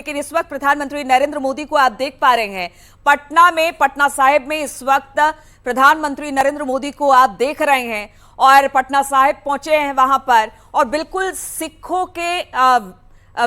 लेकिन इस वक्त प्रधानमंत्री नरेंद्र मोदी को आप देख पा रहे हैं पटना में, पटना साहिब में इस वक्त प्रधानमंत्री नरेंद्र मोदी को आप देख रहे हैं और पटना साहिब पहुंचे हैं वहां पर और बिल्कुल सिखों के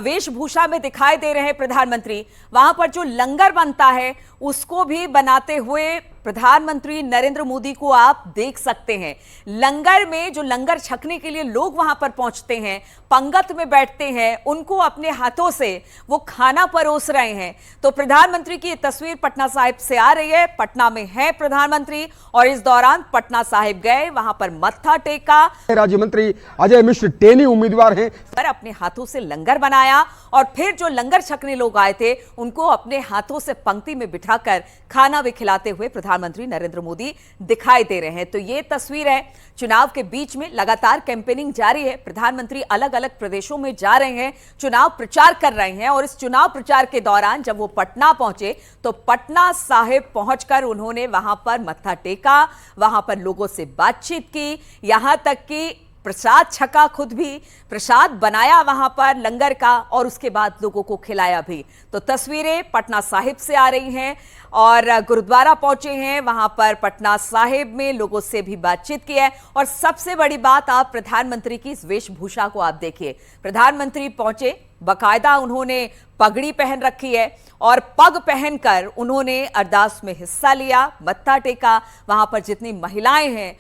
वेशभूषा में दिखाई दे रहे हैं प्रधानमंत्री। वहां पर जो लंगर बनता है उसको भी बनाते हुए प्रधानमंत्री नरेंद्र मोदी को आप देख सकते हैं। लंगर में जो लंगर छकने के लिए लोग वहां पर पहुंचते हैं, पंगत में बैठते हैं, उनको अपने हाथों से वो खाना परोस रहे हैं। तो प्रधानमंत्री की ये तस्वीर पटना साहिब से आ रही है। पटना में है प्रधानमंत्री और इस दौरान पटना साहिब गए, वहां पर मत्था टेका। राज्य मंत्री अजय मिश्र टेनी उम्मीदवार हैं, पर अपने हाथों से लंगर बनाया और फिर जो लंगर छकने लोग आए थे उनको अपने हाथों से पंक्ति में बिठाकर खाना भी खिलाते हुए प्रधानमंत्री नरेंद्र मोदी दिखाई दे रहे हैं। तो ये तस्वीर है, चुनाव के बीच में लगातार कैंपेनिंग जारी है। प्रधानमंत्री अलग अलग प्रदेशों में जा रहे हैं, चुनाव प्रचार कर रहे हैं और इस चुनाव प्रचार के दौरान जब वो पटना पहुंचे तो पटना साहिब पहुंचकर उन्होंने वहां पर मत्था टेका, वहां पर लोगों से बातचीत की, यहां तक कि प्रसाद छका, खुद भी प्रसाद बनाया वहां पर लंगर का और उसके बाद लोगों को खिलाया भी। तो तस्वीरें पटना साहिब से आ रही हैं और गुरुद्वारा पहुंचे हैं, वहां पर पटना साहिब में लोगों से भी बातचीत की है। और सबसे बड़ी बात, आप प्रधानमंत्री की इस वेशभूषा को आप देखिए। प्रधानमंत्री पहुंचे, बकायदा उन्होंने पगड़ी पहन रखी है और पग पहनकर उन्होंने अरदास में हिस्सा लिया, मत्था टेका। वहां पर जितनी महिलाएं हैं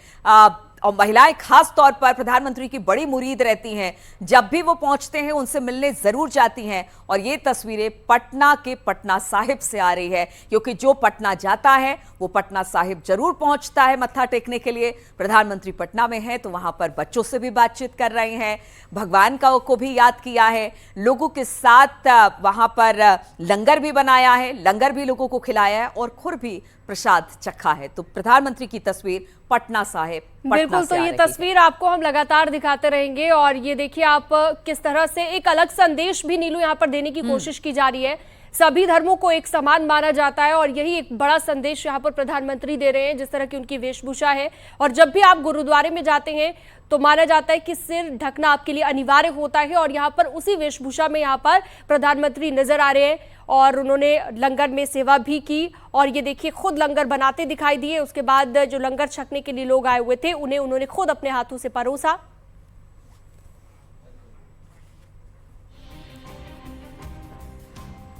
और महिलाएं खास तौर पर प्रधानमंत्री की बड़ी मुरीद रहती हैं, जब भी वो पहुंचते हैं उनसे मिलने जरूर जाती हैं। और ये तस्वीरें पटना के पटना साहिब से आ रही है, क्योंकि जो पटना जाता है वो पटना साहिब जरूर पहुंचता है मत्था टेकने के लिए। प्रधानमंत्री पटना में है तो वहां पर बच्चों से भी बातचीत कर रहे हैं, भगवान को भी याद किया है, लोगों के साथ वहां पर लंगर भी बनाया है, लंगर भी लोगों को खिलाया है और खुद भी प्रसाद चखा है। तो प्रधानमंत्री की तस्वीर पटना साहिब बिल्कुल, तो ये तस्वीर आपको हम लगातार दिखाते रहेंगे। और ये देखिए आप किस तरह से एक अलग संदेश भी नीलू यहाँ पर देने की कोशिश की जा रही है। सभी धर्मों को एक समान माना जाता है और यही एक बड़ा संदेश यहाँ पर प्रधानमंत्री दे रहे हैं, जिस तरह की उनकी वेशभूषा है। और जब भी आप गुरुद्वारे में जाते हैं तो माना जाता है कि सिर ढकना आपके लिए अनिवार्य होता है और यहाँ पर उसी वेशभूषा में यहाँ पर प्रधानमंत्री नजर आ रहे हैं और उन्होंने लंगर में सेवा भी की। और ये देखिए खुद लंगर बनाते दिखाई दिए, उसके बाद जो लंगर छकने के लिए लोग आए हुए थे उन्हें उन्होंने खुद अपने हाथों से परोसा।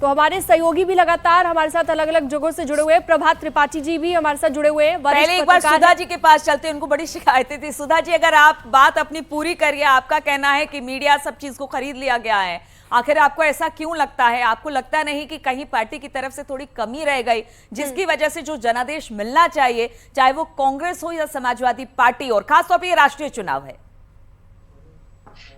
तो हमारे सहयोगी भी लगातार हमारे साथ अलग अलग जगहों से जुड़े हुए हैं। प्रभात त्रिपाठी जी भी हमारे साथ जुड़े हुए हैं। पहले एक बार सुधा जी के पास चलते हैं, उनको बड़ी शिकायतें थी। सुधा जी, अगर आप बात अपनी पूरी करिए। आपका कहना है कि मीडिया सब चीज को खरीद लिया गया है, आखिर आपको ऐसा क्यों लगता है? आपको लगता नहीं कि कहीं पार्टी की तरफ से थोड़ी कमी रह गई, जिसकी वजह से जो जनादेश मिलना चाहिए, चाहे वो कांग्रेस हो या समाजवादी पार्टी, और खासतौर पर ये राष्ट्रीय चुनाव है?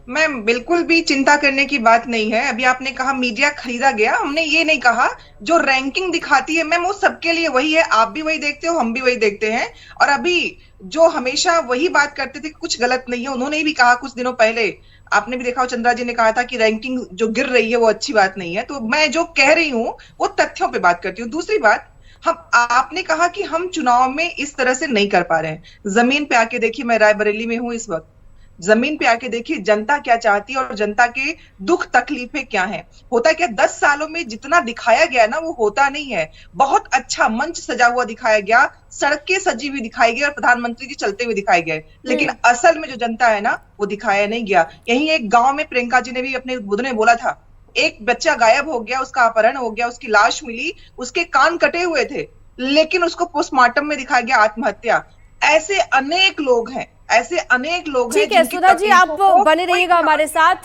मैं बिल्कुल भी चिंता करने की बात नहीं है। अभी आपने कहा मीडिया खरीदा गया, हमने ये नहीं कहा। जो रैंकिंग दिखाती है मैम, वो सबके लिए वही है। आप भी वही देखते हो, हम भी वही देखते हैं। और अभी जो हमेशा वही बात करते थे कि कुछ गलत नहीं है, उन्होंने भी कहा कुछ दिनों पहले, आपने भी देखा हो, चंद्रा जी ने कहा था कि रैंकिंग जो गिर रही है वो अच्छी बात नहीं है। तो मैं जो कह रही हूँ वो तथ्यों पे बात करती हूँ। दूसरी बात, आपने कहा कि हम चुनाव में इस तरह से नहीं कर पा रहे हैं। जमीन पे आके देखिए, मैं रायबरेली में हूँ इस वक्त, जमीन पे आके देखिए जनता क्या चाहती है और जनता के दुख तकलीफें क्या हैं। होता क्या, 10 सालों में जितना दिखाया गया ना वो होता नहीं है। बहुत अच्छा मंच सजा हुआ दिखाया गया, सड़कें सजी हुई दिखाई गई और प्रधानमंत्री जी चलते हुए दिखाए गए, लेकिन असल में जो जनता है ना वो दिखाया नहीं गया। यही एक गांव में प्रियंका जी ने भी अपने बुध में बोला था, एक बच्चा गायब हो गया, उसका अपहरण हो गया, उसकी लाश मिली, उसके कान कटे हुए थे, लेकिन उसको पोस्टमार्टम में दिखाया गया आत्महत्या। ऐसे अनेक लोग हैं, ऐसे अनेक लोग हैं। ठीक है सुधा जी, आप बने रहिएगा हमारे साथ।